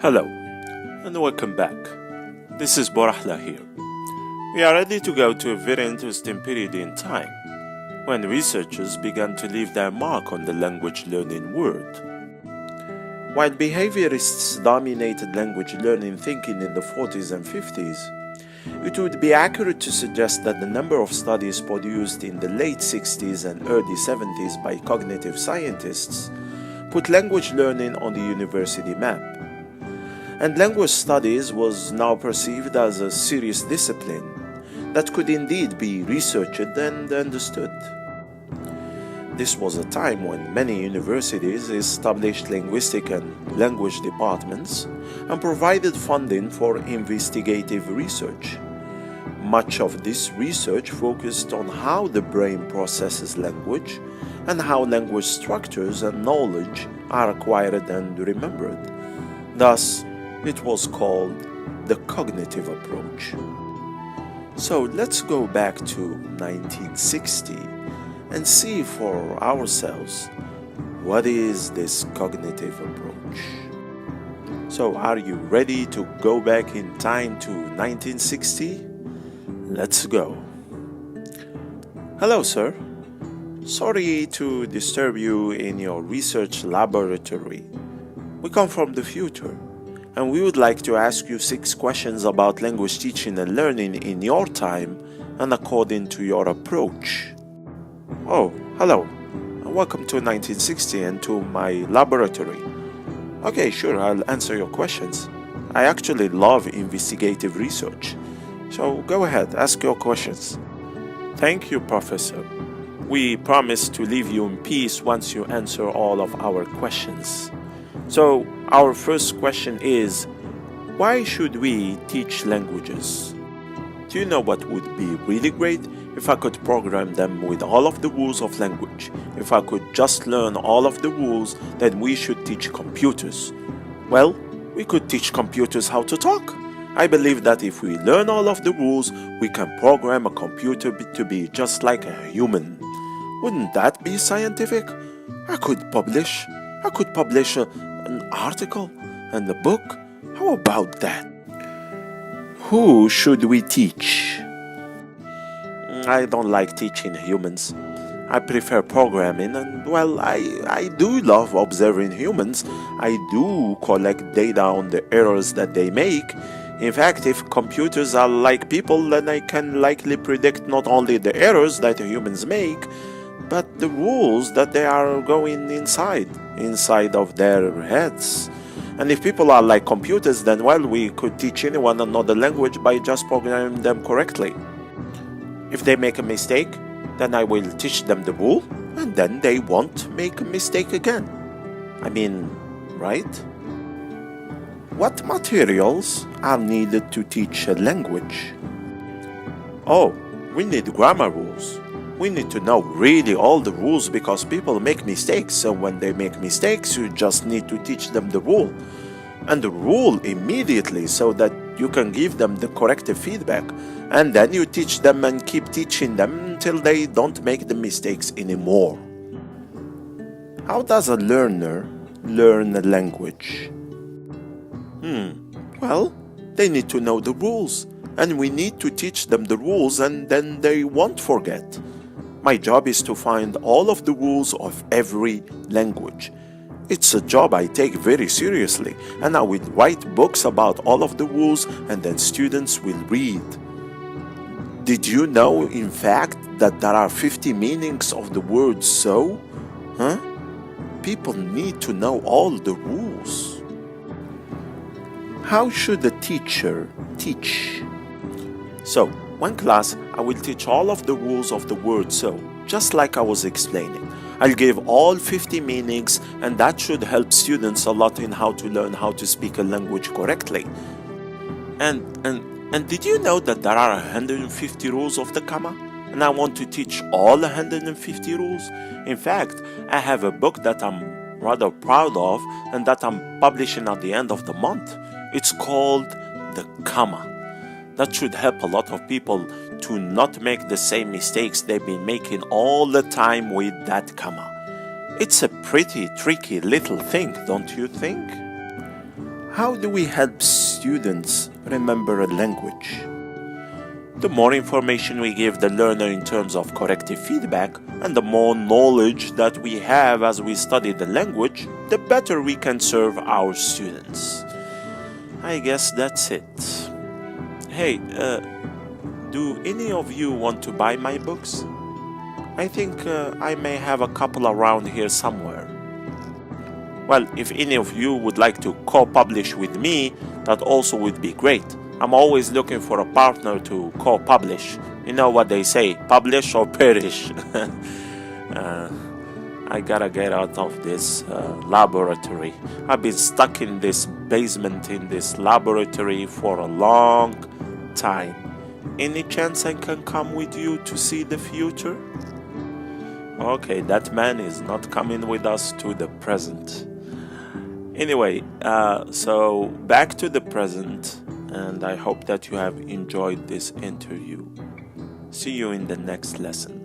Hello, and welcome back. This is Borahla here. We are ready to go to a very interesting period in time, when researchers began to leave their mark on the language learning world. While behaviorists dominated language learning thinking in the 40s and 50s, it would be accurate to suggest that the number of studies produced in the late 60s and early 70s by cognitive scientists put language learning on the university map. And language studies was now perceived as a serious discipline that could indeed be researched and understood. This was a time when many universities established linguistic and language departments and provided funding for investigative research. Much of this research focused on how the brain processes language and how language structures and knowledge are acquired and remembered. Thus, it was called the cognitive approach. So let's go back to 1960 and see for ourselves what is this cognitive approach. So are you ready to go back in time to 1960? Let's go. Hello, sir. Sorry to disturb you in your research laboratory. We come from the future, and we would like to ask you 6 questions about language teaching and learning in your time and according to your approach. Oh, hello, and welcome to 1960 and to my laboratory. Okay, sure, I'll answer your questions. I actually love investigative research. So go ahead, ask your questions. Thank you, Professor. We promise to leave you in peace once you answer all of our questions. So, our first question is, why should we teach languages? Do you know what would be really great? If I could program them with all of the rules of language. If I could just learn all of the rules, then we should teach computers. Well, we could teach computers how to talk. I believe that if we learn all of the rules, we can program a computer to be just like a human. Wouldn't that be scientific? I could publish an article and a book. How about that? Who should we teach? I don't like teaching humans. I prefer programming, and well, I do love observing humans. I do collect data on the errors that they make. In fact, if computers are like people, then I can likely predict not only the errors that humans make, but the rules that they are going inside of their heads. And if people are like computers, then well, we could teach anyone another language by just programming them correctly. If they make a mistake, then I will teach them the rule, and then they won't make a mistake again. I mean, right? What materials are needed to teach a language? Oh, we need grammar rules. We need to know really all the rules because people make mistakes. So when they make mistakes, you just need to teach them the rule. And the rule immediately so that you can give them the corrective feedback. And then you teach them and keep teaching them until they don't make the mistakes anymore. How does a learner learn a language? Well, they need to know the rules. And we need to teach them the rules and then they won't forget. My job is to find all of the rules of every language. It's a job I take very seriously, and I will write books about all of the rules and then students will read. Did you know, in fact, that there are 50 meanings of the word so? People need to know all the rules. How should a teacher teach? So, one class, I will teach all of the rules of the word so, just like I was explaining. I'll give all 50 meanings, and that should help students a lot in how to learn how to speak a language correctly. And did you know that there are 150 rules of the comma? And I want to teach all 150 rules? In fact, I have a book that I'm rather proud of and that I'm publishing at the end of the month. It's called The Comma. That should help a lot of people to not make the same mistakes they've been making all the time with that comma. It's a pretty tricky little thing, don't you think? How do we help students remember a language? The more information we give the learner in terms of corrective feedback, and the more knowledge that we have as we study the language, the better we can serve our students. I guess that's it. Hey, do any of you want to buy my books? I think I may have a couple around here somewhere. Well, if any of you would like to co-publish with me, that also would be great. I'm always looking for a partner to co-publish. You know what they say, publish or perish. I gotta get out of this laboratory. I've been stuck in this basement in this laboratory for a long time. Any chance I can come with you to see the future? Okay, that man is not coming with us to the present. Anyway, so back to the present, and I hope that you have enjoyed this interview. See you in the next lesson.